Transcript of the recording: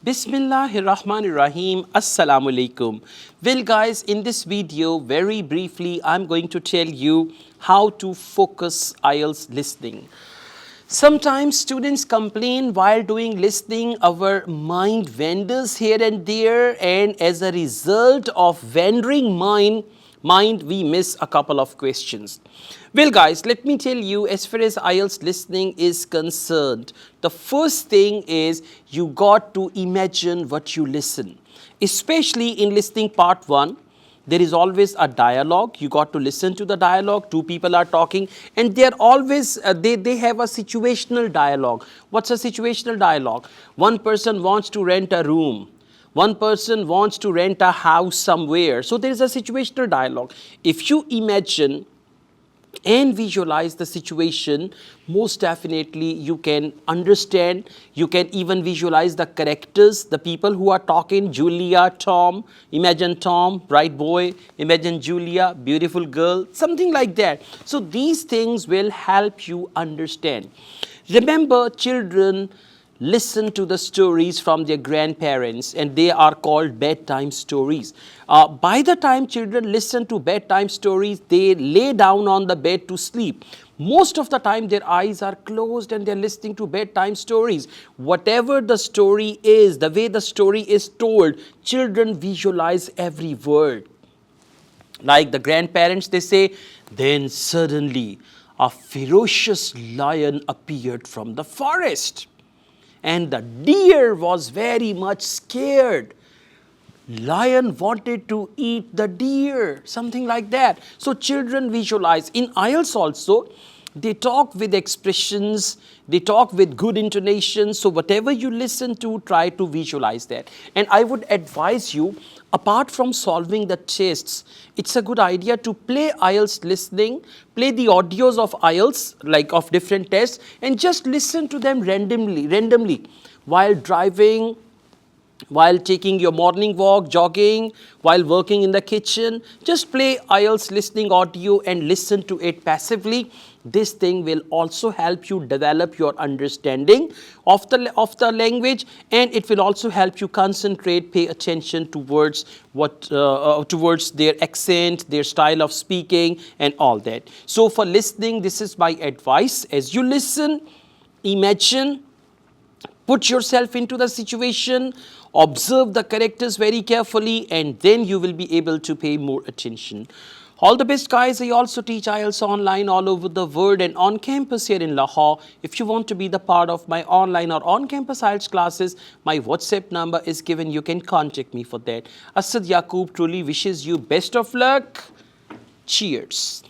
Bismillahirrahmanirrahim. Assalamu alaikum. Well guys, in this video, very briefly, I'm going to tell you how to focus IELTS listening. Sometimes students complain while doing listening, our mind wanders here and there, and as a result of wandering mind, we miss a couple of questions. Well guys, let me tell you, as far as IELTS listening is concerned, the first thing is you got to imagine what you listen. Especially in listening part 1, there is always a dialogue. You got to listen to the dialogue. Two people are talking and they are always, they have a situational dialogue. What's a situational dialogue? One person wants to rent a room. One person wants to rent a house somewhere. So there is a situational dialogue. If you imagine and visualize the situation, most definitely you can understand. You can even visualize the characters, the people who are talking. Julia, Tom, imagine Tom, bright boy, imagine Julia, beautiful girl, something like that. So these things will help you understand. Remember, children listen to the stories from their grandparents, and they are called bedtime stories. By the time children listen to bedtime stories, they lay down on the bed to sleep. Most of the time their eyes are closed and they're listening to bedtime stories. Whatever the story is, the way the story is told, children visualize every word. Like the grandparents, they say, then suddenly a ferocious lion appeared from the forest. And the deer was very much scared. Lion wanted to eat the deer, something like that. So children visualize. In IELTS also, they talk with expressions, they talk with good intonation. So whatever you listen to, try to visualize that. And I would advise you, apart from solving the tests, it's a good idea to play IELTS listening, play the audios of IELTS, like of different tests, and just listen to them randomly while driving, while taking your morning walk, jogging, while working in the kitchen. Just play IELTS listening audio and listen to it passively. This thing will also help you develop your understanding of the language, and it will also help you concentrate, pay attention towards towards their accent, their style of speaking and all that. So for listening, this is my advice. As you listen, imagine, put yourself into the situation, observe the characters very carefully, and then you will be able to pay more attention. All the best guys. I also teach IELTS online all over the world and on campus here in Lahore. If you want to be the part of my online or on-campus IELTS classes, my WhatsApp number is given. You can contact me for that. Asad Yaqub truly wishes you best of luck. Cheers.